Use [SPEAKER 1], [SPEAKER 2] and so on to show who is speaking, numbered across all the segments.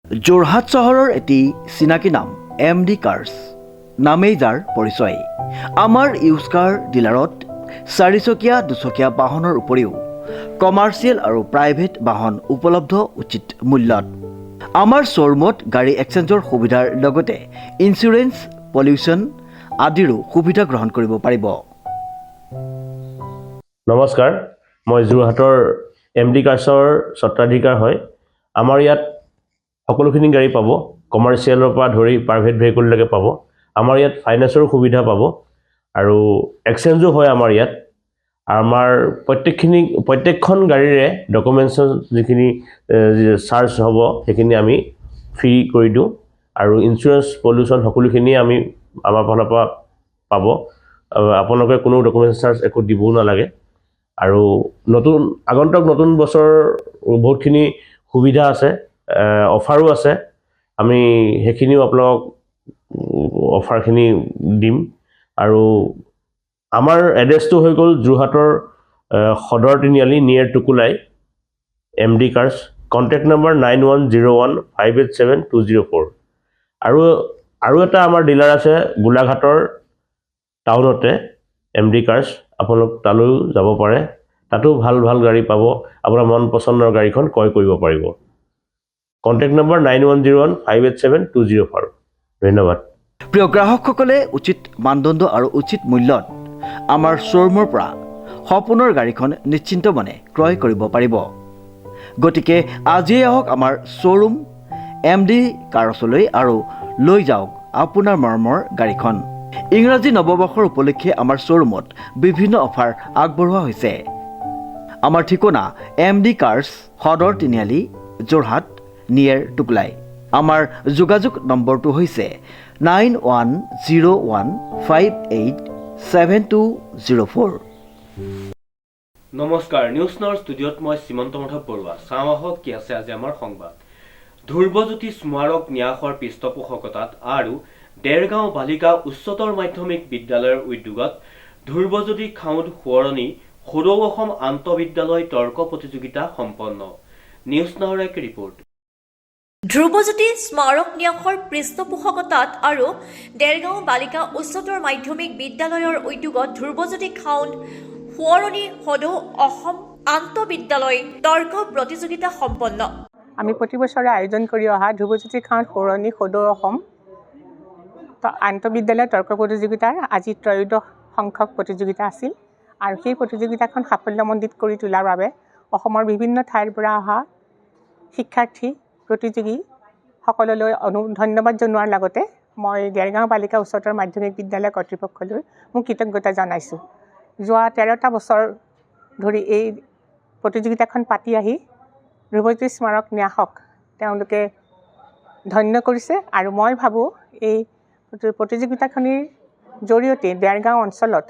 [SPEAKER 1] যোৰহাট চহৰৰ এটি চিনাকি নাম MD কাৰ্ছ নামেই যাৰ পৰিচয়। আমাৰ ইউজ কাৰ ডিলাৰত চাৰিচকীয়া দুচকীয়া বাহনৰ উপৰিও কমাৰ্চিয়েল আৰু প্ৰাইভেট বাহন উপলব্ধ উচিত মূল্যত। আমাৰ শ্ব'ৰুমত গাড়ী এক্সচেঞ্জৰ সুবিধাৰ লগতে ইঞ্চুৰেঞ্চ, পলিউশ্যন আদিৰো সুবিধা গ্ৰহণ কৰিব পাৰিব।
[SPEAKER 2] নমস্কাৰ, মই যোৰহাটৰ MD কাৰ্ছৰ স্বত্বাধিকাৰ হয়। আমাৰ ইয়াত সকলোখিনি গাড়ী পাব, কমাৰ্চিয়েলৰ পৰা ধৰি প্ৰাইভেট ভেহিকললৈকে পাব। আমাৰ ইয়াত ফাইনেন্সৰো সুবিধা পাব আৰু এক্সচেঞ্জো হয় আমাৰ ইয়াত। আমাৰ প্ৰত্যেকখন গাড়ীৰে ডকুমেণ্টছৰ যিখিনি চাৰ্জ হ'ব সেইখিনি আমি ফ্ৰী কৰি দিওঁ আৰু ইঞ্চুৰেঞ্চ, পলিউশ্যন সকলোখিনিয়ে আমি আমাৰ ফালৰ পৰা পাব। আপোনালোকে কোনো ডকুমেণ্টছ চাৰ্জ একো দিবও নালাগে। আৰু আগন্তুক নতুন বছৰ বহুতখিনি সুবিধা আছে, অফাৰো আছে। আমি সেইখিনিও আপোনালোকক অফাৰখিনি দিম। আৰু আমাৰ এড্ৰেছটো হৈ গ'ল যোৰহাটৰ সদৰ তিনিআলি নিয়েৰ টুকুলাই, MD কাৰ্ছ। Contact number 9101587204। আৰু এটা আমাৰ ডিলাৰ আছে গোলাঘাটৰ টাউনতে, MD কাৰ্ছ। আপোনালোক তালৈও যাব পাৰে, তাতো ভাল গাড়ী পাব। আপোনাৰ মন পচন্দৰ গাড়ীখন ক্ৰয় কৰিব পাৰিব। Contact number 9101587204। ধন্যবাদ।
[SPEAKER 1] প্ৰিয় গ্ৰাহকসকলে উচিত মানদণ্ড আৰু উচিত মূল্যত আমাৰ শ্ব'ৰুমৰ পৰা সপোনৰ গাড়ীখন নিশ্চিন্ত মনে ক্ৰয় কৰিব পাৰিব। গতিকে আজিয়ে আহক আমাৰ শ্ব'ৰুম MD কাৰ্ছলৈ আৰু লৈ যাওক আপোনাৰ মৰমৰ গাড়ীখন। ইংৰাজী নৱবৰ্ষৰ উপলক্ষে আমাৰ শ্ব'ৰুমত বিভিন্ন অফাৰ আগবঢ়োৱা হৈছে। আমাৰ ঠিকনা MD কাৰ্ছ, সদৰ তিনিআলি, যোৰহাট নিয়েৰ টুকুলাই। আমাৰ যোগাযোগ নম্বৰটো হৈছে 9101587204।
[SPEAKER 3] নমস্কাৰ, নিউজ নাওৰ ষ্টুডিঅ'ত মই শ্ৰীমন্ত মাধৱ বৰুৱা। চাওঁ আহক কি আছে আজি আমাৰ সংবাদ। ধ্ৰুৱজ্যোতি স্মাৰক ন্যাসৰ পৃষ্ঠপোষকতাত আৰু দেৰগাঁও বালিকা উচ্চতৰ মাধ্যমিক বিদ্যালয়ৰ উদ্যোগত ধ্ৰুৱজ্যোতি খাউণ্ড সোঁৱৰণী সদৌ অসম আন্তঃবিদ্যালয় তৰ্ক প্ৰতিযোগিতা সম্পন্ন। নিউজ নাওৰ এক ৰিপৰ্ট।
[SPEAKER 4] ধ্ৰুৱজ্যোতি স্মাৰক ন্যাসৰ পৃষ্ঠপোষকতাত আৰু দেৰগাঁও বালিকা উচ্চতৰ মাধ্যমিক বিদ্যালয়ৰ উদ্যোগত ধ্ৰুৱজ্যোতি খাউণ্ড সোঁৱৰণী সদৌ অসম আন্তঃবিদ্যালয় তৰ্ক প্ৰতিযোগিতা সম্পন্ন।
[SPEAKER 5] আমি প্ৰতি বছৰে আয়োজন কৰি অহা ধ্ৰুৱজ্যোতি খাউণ্ড সোঁৱৰণী সদৌ অসম আন্তঃবিদ্যালয় তৰ্ক প্ৰতিযোগিতাৰ আজি 13 সংখ্যক প্ৰতিযোগিতা আছিল। আৰু সেই প্ৰতিযোগিতাখন সাফল্যমণ্ডিত কৰি তোলাৰ বাবে অসমৰ বিভিন্ন ঠাইৰ পৰা অহা শিক্ষাৰ্থী, প্ৰতিযোগী সকললৈ ধন্যবাদ জনোৱাৰ লগতে মই দেৰগাঁও বালিকা উচ্চতৰ মাধ্যমিক বিদ্যালয় কৰ্তৃপক্ষলৈ মোৰ কৃতজ্ঞতা জনাইছোঁ। যোৱা 13টা বছৰ ধৰি এই প্ৰতিযোগিতাখন পাতি আহি ধ্ৰুৱজ্যোতি স্মাৰক ন্যাসক তেওঁলোকে ধন্য কৰিছে। আৰু মই ভাবোঁ এই প্ৰতিযোগিতাখনিৰ জৰিয়তে দেৰগাঁও অঞ্চলত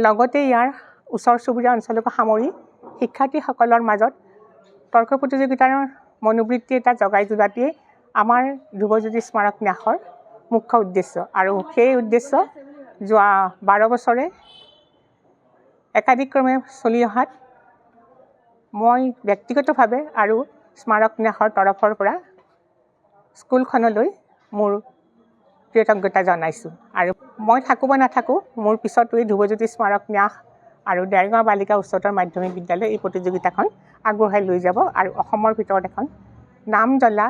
[SPEAKER 5] লগতে ইয়াৰ ওচৰ চুবুৰীয়া অঞ্চলকো সামৰি শিক্ষাৰ্থীসকলৰ মাজত তৰ্ক প্ৰতিযোগিতাৰ মনোবৃত্তি এটা জগাই তোলাটোৱেই আমাৰ ধ্ৰুৱজ্যোতি স্মাৰক ন্যাসৰ মুখ্য উদ্দেশ্য। আৰু সেই উদ্দেশ্য যোৱা 12 বছৰে একাধিক্ৰমে চলি অহাত মই ব্যক্তিগতভাৱে আৰু স্মাৰক ন্যাসৰ তৰফৰ পৰা স্কুলখনলৈ মোৰ কৃতজ্ঞতা জনাইছোঁ। আৰু মই থাকোঁ বা নাথাকোঁ, মোৰ পিছতো এই ধ্ৰুৱজ্যোতি স্মাৰক ন্যাস আৰু দেৰগাঁও বালিকা উচ্চতৰ মাধ্যমিক বিদ্যালয় এই প্ৰতিযোগিতাখন আগবঢ়াই লৈ যাব আৰু অসমৰ ভিতৰত এখন নাম জ্বলা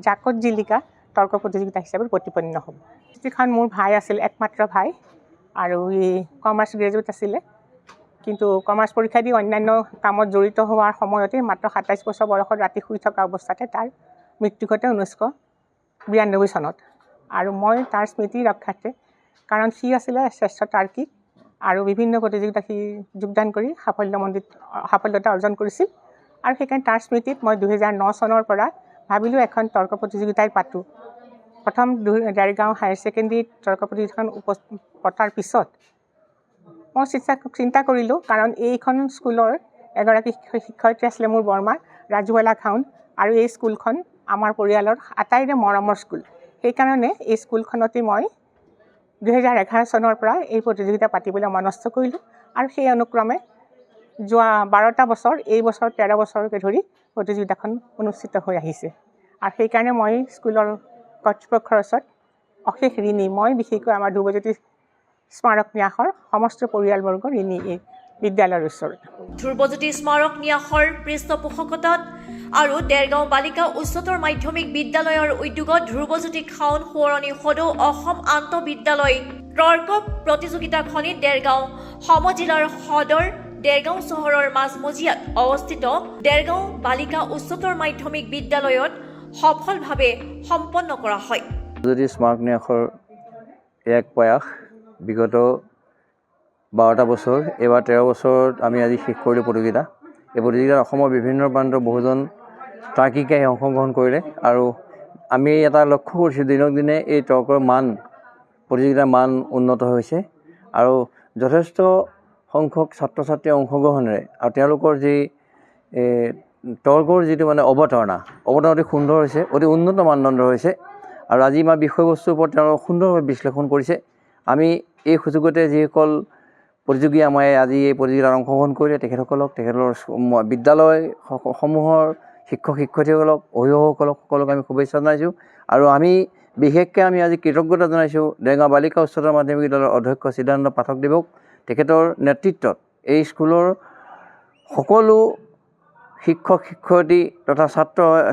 [SPEAKER 5] জাকত জিলিকা তৰ্ক প্ৰতিযোগিতা হিচাপে প্ৰতিপন্ন হ'ব। যিখন মোৰ ভাই আছিল, একমাত্ৰ ভাই, আৰু ই কমাৰ্চ গ্ৰেজুৱেট আছিলে। কিন্তু কমাৰ্চ পৰীক্ষা দি অন্যান্য কামত জড়িত হোৱাৰ সময়তে মাত্ৰ 27 বছৰ বয়সত ৰাতি শুই থকা অৱস্থাতে তাৰ মৃত্যু ঘটে 1992 চনত। আৰু মই তাৰ স্মৃতি ৰক্ষাৰ্থে, কাৰণ সি আছিলে শ্ৰেষ্ঠ তাৰ্কিক আৰু বিভিন্ন প্ৰতিযোগিতাত সি যোগদান কৰি সাফল্যতা অৰ্জন কৰিছিল। আৰু সেইকাৰণে তাৰ স্মৃতিত মই 2009 চনৰ পৰা ভাবিলোঁ এখন তৰ্ক প্ৰতিযোগিতাই পাতোঁ। প্ৰথম দেৰগাঁও হায়াৰ ছেকেণ্ডেৰীত তৰ্ক প্ৰতিযোগিতাখন পতাৰ পিছত মই চিন্তা কৰিলোঁ, কাৰণ এইখন স্কুলৰ এগৰাকী শিক্ষয়িত্ৰী আছিলে মোৰ বৰমা ৰাজুবালা খাউণ্ড, আৰু এই স্কুলখন আমাৰ পৰিয়ালৰ আটাইৰে মৰমৰ স্কুল। সেইকাৰণে এই স্কুলখনতে মই 2011 চনৰ পৰা এই প্ৰতিযোগিতা পাতিবলৈ মনস্থ কৰিলোঁ। আৰু সেই অনুক্ৰমে যোৱা 12টা বছৰ, এই বছৰ 13 বছৰকে ধৰি প্ৰতিযোগিতাখন অনুষ্ঠিত হৈ আহিছে। আৰু সেইকাৰণে মই স্কুলৰ কৰ্তৃপক্ষৰ ওচৰত অশেষ ঋণী। মই বিশেষকৈ আমাৰ ধ্ৰুৱজ্যোতি স্মাৰক ন্যাসৰ সমস্ত পৰিয়ালবৰ্গ ঋণী এই বিদ্যালয়ৰ ওচৰত।
[SPEAKER 4] ধ্ৰুৱজ্যোতি স্মাৰক ন্যাসৰ পৃষ্ঠপোষকতাত আৰু দেৰগাঁও বালিকা উচ্চতৰ মাধ্যমিক বিদ্যালয়ৰ উদ্যোগত ধ্ৰুৱজ্যোতি খাউন সোঁৱৰণী সদৌ অসম আন্তঃবিদ্যালয় তৰ্ক প্ৰতিযোগিতাখনি দেৰগাঁও সমজিলাৰ সদৰ দেৰগাঁও চহৰৰ মাজমজিয়াত অৱস্থিত দেৰগাঁও বালিকা উচ্চতৰ মাধ্যমিক বিদ্যালয়ত সফলভাৱে সম্পন্ন কৰা হয়।
[SPEAKER 6] যদি স্মাৰক ন্যাসৰ এক প্ৰয়াস বিগত 12টা বছৰ, এইবাৰ 13 বছৰত আমি আজি শেষ কৰিলোঁ প্ৰতিযোগিতা। এই প্ৰতিযোগিতাত অসমৰ বিভিন্ন প্ৰান্তৰ বহুজন তাৰ্কিকে অংশগ্ৰহণ কৰিলে আৰু আমি এটা লক্ষ্য কৰিছোঁ দিনক দিনে এই তৰ্কৰ মান, প্ৰতিযোগিতাৰ মান উন্নত হৈছে আৰু যথেষ্ট সংখ্যক ছাত্ৰ ছাত্ৰীৰ অংশগ্ৰহণেৰে আৰু তেওঁলোকৰ যি তৰ্কৰ যিটো মানে অৱতাৰণা অতি সুন্দৰ হৈছে, অতি উন্নত মানদণ্ডৰ হৈছে আৰু আজি আমাৰ বিষয়বস্তুৰ ওপৰত তেওঁলোকে সুন্দৰভাৱে বিশ্লেষণ কৰিছে। আমি এই সুযোগতে যিসকল প্ৰতিযোগী আমাৰ আজি এই প্ৰতিযোগিতাত অংশগ্ৰহণ কৰিলে তেখেতসকলক, তেখেতৰ বিদ্যালয়সমূহৰ শিক্ষক শিক্ষয়িত্ৰীসকলক, অভিভাৱকসকলক সকলোকে আমি শুভেচ্ছা জনাইছোঁ আৰু আমি বিশেষকৈ আমি আজি কৃতজ্ঞতা জনাইছোঁ দেৰগাঁও বালিকা উচ্চতৰ মাধ্যমিক বিদ্যালয়ৰ অধ্যক্ষ চিদানন্দ পাঠকদেৱক। তেখেতৰ নেতৃত্বত এই স্কুলৰ সকলো শিক্ষক শিক্ষয়িত্ৰী তথা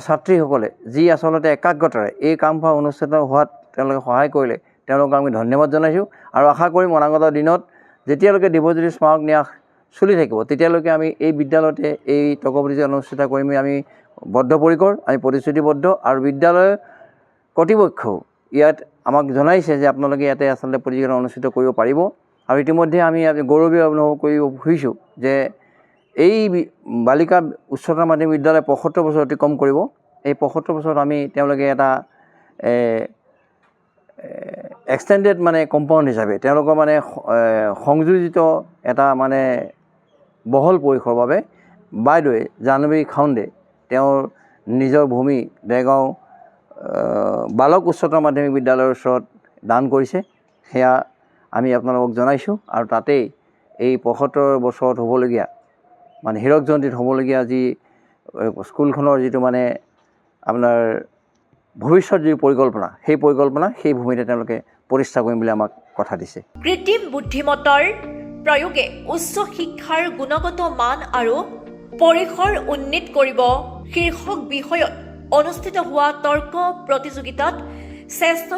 [SPEAKER 6] ছাত্ৰীসকলে যি আচলতে একাগ্ৰতাৰে এই কামভাগ অনুষ্ঠিত হোৱাত তেওঁলোকে সহায় কৰিলে, তেওঁলোকক আমি ধন্যবাদ জনাইছোঁ আৰু আশা কৰিম অনাগত দিনত যেতিয়ালৈকে ধ্ৰুৱজ্যোতি স্মাৰক ন্যাস চলি থাকিব তেতিয়ালৈকে আমি এই বিদ্যালয়তে এই তৰ্ক প্ৰতিযোগিতা অনুষ্ঠিত কৰিম। আমি বদ্ধপৰিকৰ, আমি প্ৰতিশ্ৰুতিবদ্ধ আৰু বিদ্যালয়ৰ কৰ্তৃপক্ষও ইয়াত আমাক জনাইছে যে আপোনালোকে ইয়াতে আচলতে প্ৰতিযোগিতা অনুষ্ঠিত কৰিব পাৰিব আৰু ইতিমধ্যে আমি গৌৰৱে অনুভৱ কৰিব খুজিছোঁ যে এই বালিকা উচ্চতৰ মাধ্যমিক বিদ্যালয় 75 বছৰ অতিক্ৰম কৰিব। এই 75 বছৰত আমি তেওঁলোকে এটা এক্সটেণ্ডেড মানে কম্পাউণ্ড হিচাপে তেওঁলোকৰ মানে সংযোজিত এটা মানে বহল পৰিসৰৰ বাবে বাইদেৱে জাহ্নৱী খাউণ্ডে তেওঁৰ নিজৰ ভূমি দেৰগাঁও বালক উচ্চতৰ মাধ্যমিক বিদ্যালয়ৰ ওচৰত দান কৰিছে। সেয়া আমি আপোনালোকক জনাইছোঁ আৰু তাতেই এই 75 বছৰত হ'বলগীয়া মানে হীৰক জয়ন্তীত হ'বলগীয়া যি স্কুলখনৰ যিটো মানে আপোনাৰ ভৱিষ্যত যি পৰিকল্পনা, সেই ভূমিতে তেওঁলোকে প্ৰতিষ্ঠা কৰিম বুলি আমাক কথা দিছে।
[SPEAKER 4] কৃত্ৰিম বুদ্ধিমত্তাৰ প্ৰয়োগে উচ্চ শিক্ষাৰ গুণগত মান আৰু পৰিসৰ উন্নীত কৰিব শীৰ্ষক বিষয়ত অনুষ্ঠিত হোৱা তৰ্ক প্ৰতিযোগিতাত শ্ৰেষ্ঠ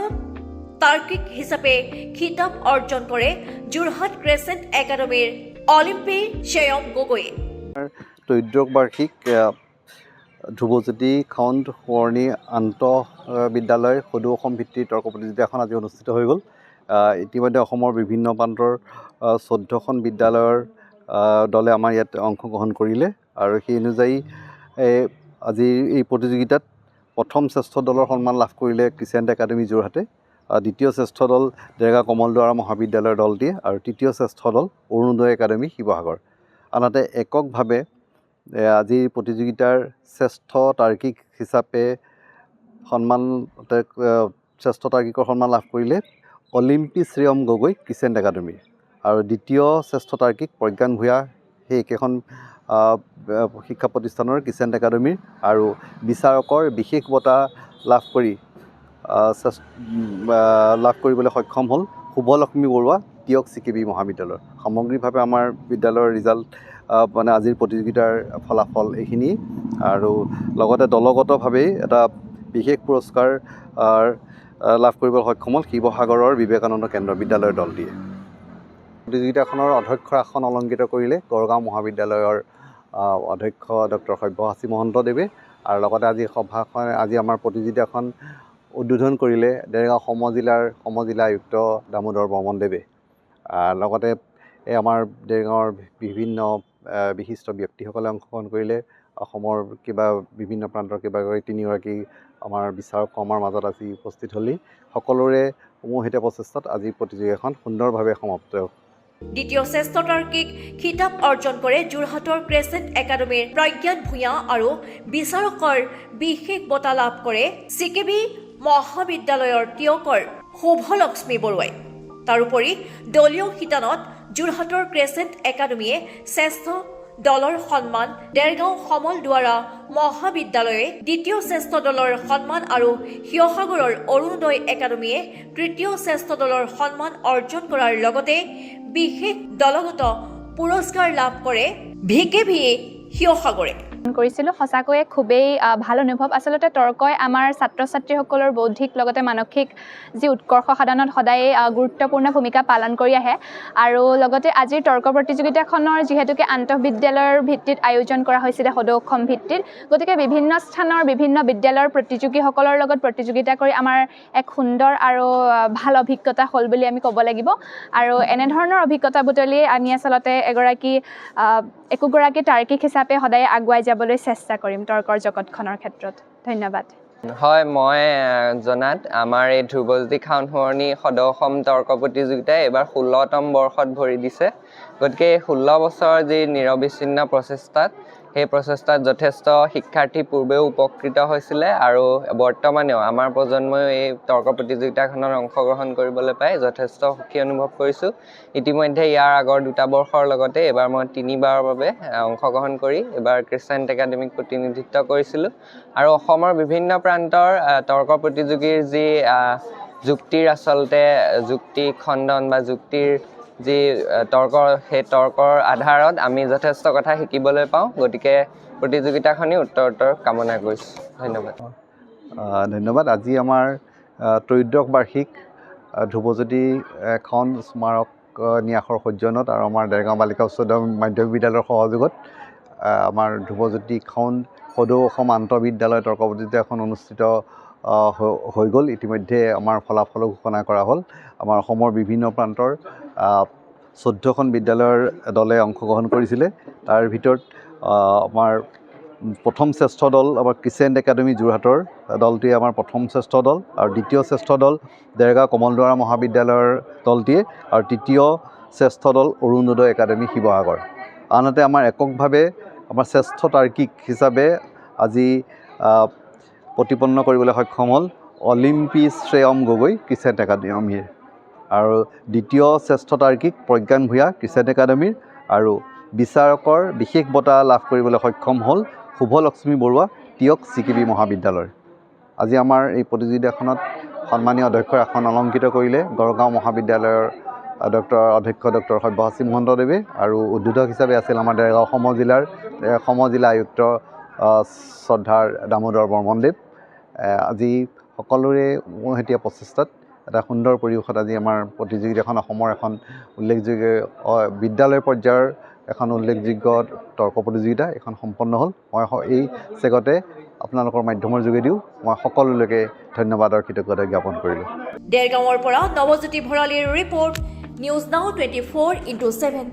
[SPEAKER 4] তাৰ্কিক হিচাপে খিতাপ অৰ্জন কৰে যোৰহাট ক্ৰেচেণ্ট একাডেমীৰ অলিম্পী শ্বেয়ম গগৈয়ে।
[SPEAKER 7] ত্ৰয়োদশবাৰ্ষিক ধ্ৰুৱজ্যোতি খাউন সোঁৱৰণী আন্তঃ বিদ্যালয় সদৌ অসম ভিত্তিক তৰ্ক প্ৰতিযোগিতাখন আজি অনুষ্ঠিত হৈ গ'ল। ইতিমধ্যে অসমৰ বিভিন্ন প্ৰান্তৰ 14খন বিদ্যালয়ৰ দলে আমাৰ ইয়াত অংশগ্ৰহণ কৰিলে আৰু সেই অনুযায়ী আজি এই প্ৰতিযোগিতাত প্ৰথম শ্ৰেষ্ঠ দলৰ সন্মান লাভ কৰিলে ক্ৰিচেণ্ট একাডেমী যোৰহাটে, দ্বিতীয় শ্ৰেষ্ঠ দল দেৰগাঁও কমলদৰা মহাবিদ্যালয়ৰ দলটিয়ে আৰু তৃতীয় শ্ৰেষ্ঠ দল অৰুণোদয় একাডেমী শিৱসাগৰ। আনহাতে এককভাৱে আজিৰ প্ৰতিযোগিতাৰ শ্ৰেষ্ঠ তাৰ্কিক হিচাপে শ্ৰেষ্ঠ তাৰ্কিকৰ সন্মান লাভ কৰিলে অলিম্পী শ্ৰেয়ম গগৈ ক্ৰিচেণ্ট একাডেমীৰ আৰু দ্বিতীয় শ্ৰেষ্ঠ তাৰ্কিক প্ৰজ্ঞান ভূঞা সেই একেখন শিক্ষা প্ৰতিষ্ঠানৰ ক্ৰিচেণ্ট একাডেমীৰ আৰু বিচাৰকৰ বিশেষ বঁটা লাভ কৰিবলৈ সক্ষম হ'ল শুভলক্ষ্মী বৰুৱা তিয়ক CKB মহাবিদ্যালয়। সামগ্ৰিকভাৱে আমাৰ বিদ্যালয়ৰ ৰিজাল্ট মানে আজিৰ প্ৰতিযোগিতাৰ ফলাফল এইখিনি আৰু লগতে দলগতভাৱেই এটা বিশেষ পুৰস্কাৰ লাভ কৰিবলৈ সক্ষম হ'ল শিৱসাগৰৰ বিবেকানন্দ কেন্দ্ৰ বিদ্যালয়ৰ দলটিয়ে। প্ৰতিযোগিতাখনৰ অধ্যক্ষৰ আসন অলংকৃত কৰিলে গড়গাঁও মহাবিদ্যালয়ৰ অধ্যক্ষ ডক্টৰ সব্যসাচী মহন্তদেৱে আৰু লগতে আজি আমাৰ প্ৰতিযোগিতাখন উদ্বোধন কৰিলে দেৰগাঁও সমজিলা আয়ুক্ত দামোদৰ বৰ্মনদেৱে। লগতে আমাৰ দেৰগাঁৱৰ বিভিন্ন বিশিষ্ট ব্যক্তিসকলে অংশগ্ৰহণ কৰিলে। অসমৰ বিভিন্ন প্ৰান্তৰ তিনিগৰাকী আমাৰ বিচাৰক আমাৰ মাজত আজি উপস্থিত হ'লেই সকলোৰে সমূহিত প্ৰচেষ্টাত আজি প্ৰতিযোগিতাখন সুন্দৰভাৱে সমাপ্ত হ'ল।
[SPEAKER 4] দ্বিতীয় শ্ৰেষ্ঠ তাৰ্কিক খিতাপ অৰ্জন কৰে যোৰহাটৰ ক্ৰেচেণ্ট একাডেমীৰ প্ৰজ্ঞান ভূঞা আৰু বিচাৰকৰ বিশেষ বঁটা লাভ কৰে CKB মহাবিদ্যালয়ৰ তিয়কৰ শুভলক্ষ্মী বৰুৱাই। তাৰোপৰি দলীয় শিতানত যোৰহাটৰ ক্ৰেচেণ্ট একাডেমীয়ে শ্ৰেষ্ঠ দলৰ সন্মান দেৰগাঁও সমল দুৱাৰা মহাবিদ্যালয়ে দ্বিতীয় শ্ৰেষ্ঠ দলৰ সন্মান আৰু শিৱসাগৰৰ অৰুণোদয় একাডেমীয়ে তৃতীয় শ্ৰেষ্ঠ দলৰ সন্মান অৰ্জন কৰাৰ লগতে বিশেষ দলগত পুৰস্কাৰ লাভ কৰে VKV শিৱসাগৰে।
[SPEAKER 8] কৰিছিলোঁ সঁচাকৈয়ে খুবেই ভাল অনুভৱ। আচলতে তৰ্কই আমাৰ ছাত্ৰ ছাত্ৰীসকলৰ বৌদ্ধিক লগতে মানসিক যি উৎকৰ্ষ সাধনত সদায় গুৰুত্বপূৰ্ণ ভূমিকা পালন কৰি আহে আৰু লগতে আজিৰ তৰ্ক প্ৰতিযোগিতাখনৰ যিহেতুকে আন্তঃবিদ্যালয়ৰ ভিত্তিত আয়োজন কৰা হৈছিলে সদৌ অসম ভিত্তিত, গতিকে বিভিন্ন স্থানৰ বিভিন্ন বিদ্যালয়ৰ প্ৰতিযোগীসকলৰ লগত প্ৰতিযোগিতা কৰি আমাৰ এক সুন্দৰ আৰু ভাল অভিজ্ঞতা হ'ল বুলি আমি ক'ব লাগিব। আৰু এনেধৰণৰ অভিজ্ঞতা বুটলি আমি আচলতে একোগৰাকী তাৰ্কিক হিচাপে সদায় আগুৱাই যাবলৈ চেষ্টা কৰিম তৰ্কৰ জগতখনৰ ক্ষেত্ৰত। ধন্যবাদ।
[SPEAKER 9] হয়, মই জনাত আমাৰ এই ধ্ৰুৱজ্যোতি খাউণ্ড সোঁৱৰণী সদৌ অসম তৰ্ক প্ৰতিযোগিতাই এইবাৰ 16তম বৰ্ষত ভৰি দিছে। গতিকে 16 বছৰ যি নিৰবিচ্ছিন্ন প্ৰচেষ্টাত সেই প্ৰচেষ্টাত যথেষ্ট শিক্ষাৰ্থী পূৰ্বেও উপকৃত হৈছিলে আৰু বৰ্তমানেও আমাৰ প্ৰজন্মই এই তৰ্ক প্ৰতিযোগিতাখনত অংশগ্ৰহণ কৰিবলৈ পাই যথেষ্ট সুখী অনুভৱ কৰিছোঁ। ইতিমধ্যে ইয়াৰ আগৰ 2টা বৰ্ষৰ লগতে এইবাৰ মই 3বাৰৰ বাবে অংশগ্ৰহণ কৰি এইবাৰ ক্ৰিষ্টিয়ান একাডেমীক প্ৰতিনিধিত্ব কৰিছিলোঁ আৰু অসমৰ বিভিন্ন প্ৰান্তৰ তৰ্ক প্ৰতিযোগীৰ যি যুক্তিৰ আচলতে যুক্তি খণ্ডন বা যুক্তিৰ যি সেই তৰ্কৰ আধাৰত আমি যথেষ্ট কথা শিকিবলৈ পাওঁ। গতিকে প্ৰতিযোগিতাখনেই উত্তৰোত্তৰ কামনা কৰিছোঁ। ধন্যবাদ।
[SPEAKER 7] ধন্যবাদ। আজি আমাৰ ত্ৰয়োদশ বাৰ্ষিক ধ্ৰুৱজ্যোতি খাউণ্ড স্মাৰক ন্যাসৰ সৌজন্যত আৰু আমাৰ দেৰগাঁও বালিকা উচ্চতৰ মাধ্যমিক বিদ্যালয়ৰ সহযোগত আমাৰ ধ্ৰুৱজ্যোতি খাউণ্ড সদৌ অসম আন্তঃবিদ্যালয় তৰ্ক প্ৰতিযোগিতাখন অনুষ্ঠিত হৈ গ'ল। ইতিমধ্যে আমাৰ ফলাফলো ঘোষণা কৰা হ'ল। আমাৰ অসমৰ বিভিন্ন প্ৰান্তৰ 14খন বিদ্যালয়ৰ দলে অংশগ্ৰহণ কৰিছিলে। তাৰ ভিতৰত আমাৰ প্ৰথম শ্ৰেষ্ঠ দল আমাৰ ক্ৰিষ্টিয়ান একাডেমী যোৰহাটৰ দলটোৱে আমাৰ প্ৰথম শ্ৰেষ্ঠ দল আৰু দ্বিতীয় শ্ৰেষ্ঠ দল দেৰগাঁও কমলদুৱাৰা মহাবিদ্যালয়ৰ দলটিয়ে আৰু তৃতীয় শ্ৰেষ্ঠ দল অৰুণোদয় একাডেমী শিৱসাগৰ। আনহাতে আমাৰ এককভাৱে আমাৰ শ্ৰেষ্ঠ তাৰ্কিক হিচাপে আজি প্ৰতিপন্ন কৰিবলৈ সক্ষম হ'ল অলিম্পি শ্ৰেয়ম গগৈ ক্ৰিষ্টিয়ান একাডেমীৰ আৰু দ্বিতীয় শ্ৰেষ্ঠ তাৰ্কিক প্ৰজ্ঞান ভূঞা ক্ৰিষ্টিয়ান একাডেমীৰ আৰু বিচাৰকৰ বিশেষ বঁটা লাভ কৰিবলৈ সক্ষম হ'ল শুভলক্ষ্মী বৰুৱা টিয়ক CKB মহাবিদ্যালয়ৰ। আজি আমাৰ এই প্ৰতিযোগিতাখনত সন্মানীয় অধ্যক্ষৰ আসন অলংকৃত কৰিলে গড়গাঁও মহাবিদ্যালয়ৰ অধ্যক্ষ ডক্টৰ সব্যসাচী মহন্তদেৱে আৰু উদ্বোধক হিচাপে আছিল আমাৰ দেৰগাঁও সমজিলা আয়ুক্ত শ্ৰদ্ধাৰ দামোদৰ বৰ্মনদেৱ। আজি সকলোৰে উমৈহতীয়া প্ৰচেষ্টাত এটা সুন্দৰ পৰিৱেশত আজি আমাৰ প্ৰতিযোগিতাখন অসমৰ এখন উল্লেখযোগ্য বিদ্যালয় পৰ্যায়ৰ এখন উল্লেখযোগ্য তৰ্ক প্ৰতিযোগিতা এখন সম্পন্ন হ'ল। মই এই চেগতে আপোনালোকৰ মাধ্যমৰ যোগেদিও মই সকলোলৈকে ধন্যবাদ আৰু কৃতজ্ঞতা জ্ঞাপন কৰিলোঁ।
[SPEAKER 4] দেৰগাঁৱৰ পৰা নৱজ্যোতি ভৰালীৰ ৰিপৰ্ট, নিউজ নাও 24/7।